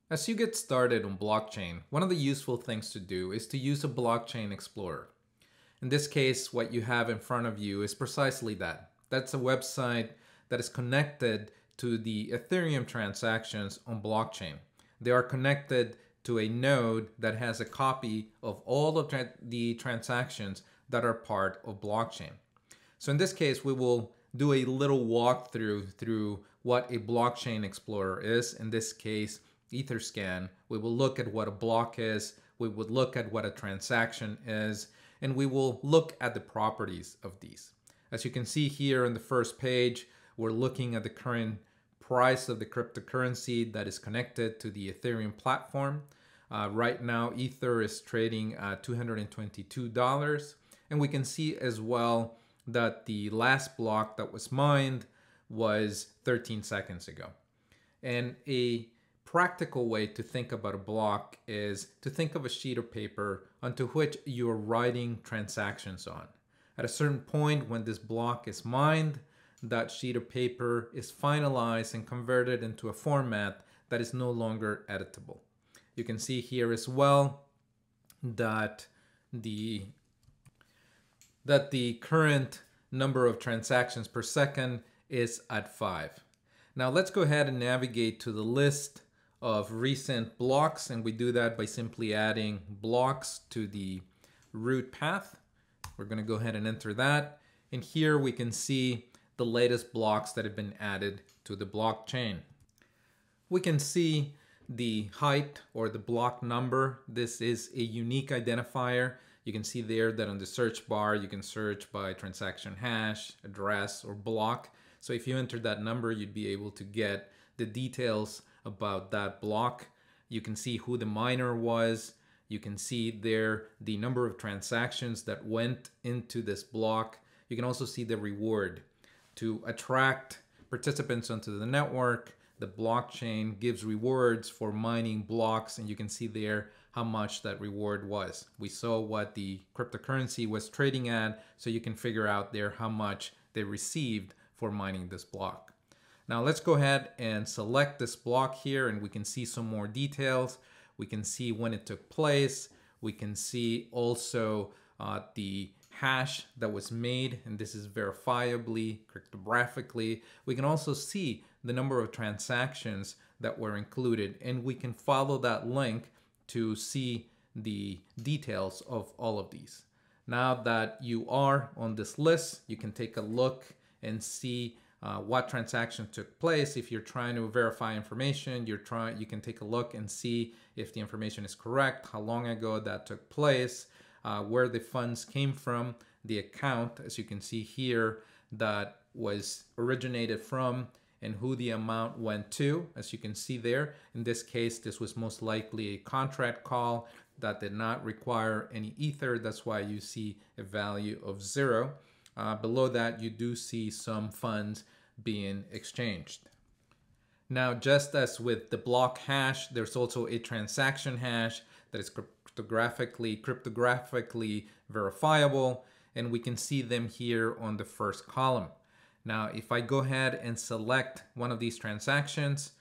As you get started on blockchain, one of the useful things to do is to use a blockchain explorer. In this case, what you have in front of you is precisely that. That's a website that is connected to the Ethereum transactions on blockchain. They are connected to a node that has a copy of all of the transactions that are part of blockchain. So in this case, we will do a little walkthrough through what a blockchain explorer is. In this case, Etherscan. We will look at what a block is. We would look at what a transaction is, and we will look at the properties of these. As you can see here on the first page, we're looking at the current price of the cryptocurrency that is connected to the Ethereum platform. Right now, Ether is trading at $222. And we can see as well that the last block that was mined was 13 seconds ago. And a practical way to think about a block is to think of a sheet of paper onto which you're writing transactions on. At a certain point when this block is mined, that sheet of paper is finalized and converted into a format that is no longer editable. You can see here as well that the current number of transactions per second is at 5. Now let's go ahead and navigate to the list of recent blocks, and we do that by simply adding blocks to the root path. We're going to go ahead and enter that, and here we can see the latest blocks that have been added to the blockchain. We can see the height or the block number. This is a unique identifier. You can see there that on the search bar you can search by transaction hash, address, or block. So if you enter that number, you'd be able to get the details about that block. You can see who the miner was. You can see there the number of transactions that went into this block. You can also see the reward. To attract participants onto the network, the blockchain gives rewards for mining blocks, and you can see there how much that reward was. We saw what the cryptocurrency was trading at, so you can figure out there how much they received for mining this block. Now let's go ahead and select this block here, and we can see some more details. We can see when it took place. We can see also the hash that was made, and this is verifiably, cryptographically. We can also see the number of transactions that were included, and we can follow that link to see the details of all of these. Now that you are on this list, you can take a look and see what transaction took place. If you're trying to verify information, you can take a look and see if the information is correct, how long ago that took place, where the funds came from, the account, as you can see here, that was originated from, and who the amount went to, as you can see there. In this case, this was most likely a contract call that did not require any Ether. That's why you see a value of 0. Below that, you do see some funds being exchanged. Now, just as with the block hash, there's also a transaction hash that is cryptographically verifiable, and we can see them here on the first column. Now, if I go ahead and select one of these transactions,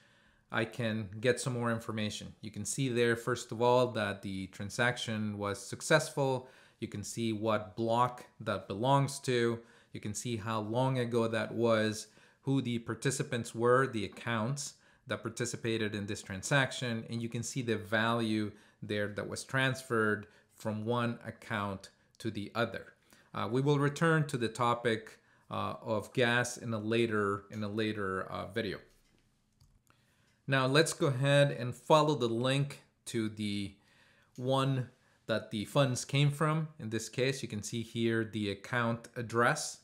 I can get some more information. You can see there, first of all, that the transaction was successful. You can see what block that belongs to. You can see how long ago that was, who the participants were, the accounts that participated in this transaction, and you can see the value there that was transferred from one account to the other. We will return to the topic of gas in a later video. Now let's go ahead and follow the link to the one that the funds came from. In this case, you can see here the account address.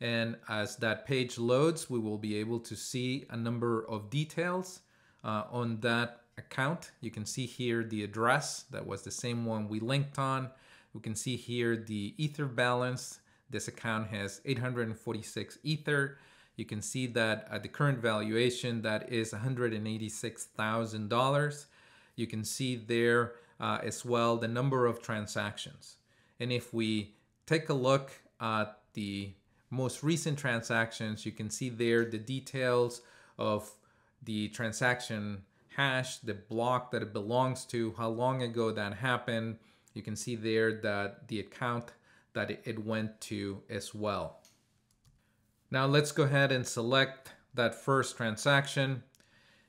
And as that page loads, we will be able to see a number of details on that account. You can see here the address. That was the same one we linked on. We can see here the Ether balance. This account has 846 Ether. You can see that at the current valuation, that is $186,000. You can see there as well the number of transactions. And if we take a look at the most recent transactions, you can see there the details of the transaction hash, the block that it belongs to, how long ago that happened. You can see there that the account that it went to as well. Now let's go ahead and select that first transaction.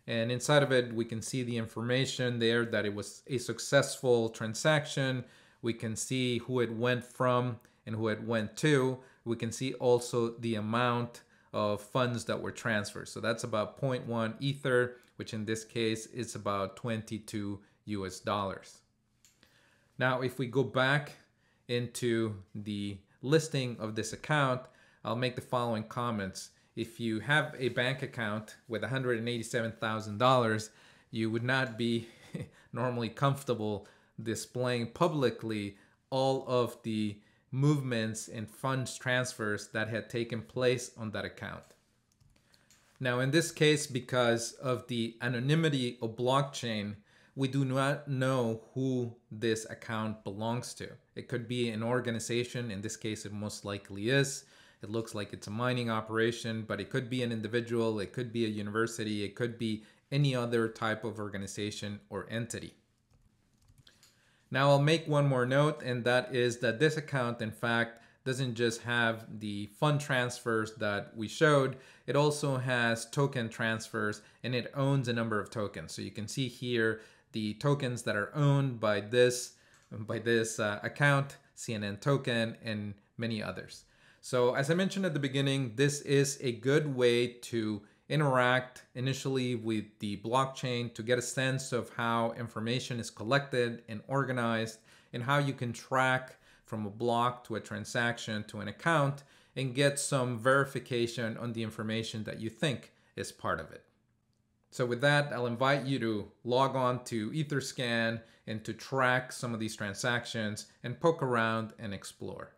And inside of it, we can see the information there that it was a successful transaction. We can see who it went from and who it went to. We can see also the amount of funds that were transferred. So that's about 0.1 Ether, which in this case is about 22 US dollars. Now, if we go back into the listing of this account, I'll make the following comments. If you have a bank account with $187,000, you would not be normally comfortable displaying publicly all of the movements and funds transfers that had taken place on that account. Now, in this case, because of the anonymity of blockchain, we do not know who this account belongs to. It could be an organization. In this case, it most likely is. It looks like it's a mining operation, but it could be an individual, it could be a university, it could be any other type of organization or entity. Now I'll make one more note, and that is that this account, in fact, doesn't just have the fund transfers that we showed, it also has token transfers, and it owns a number of tokens. So you can see here the tokens that are owned by this account, CNN token, and many others. So as I mentioned at the beginning, this is a good way to interact initially with the blockchain to get a sense of how information is collected and organized and how you can track from a block to a transaction to an account and get some verification on the information that you think is part of it. So with that, I'll invite you to log on to Etherscan and to track some of these transactions and poke around and explore.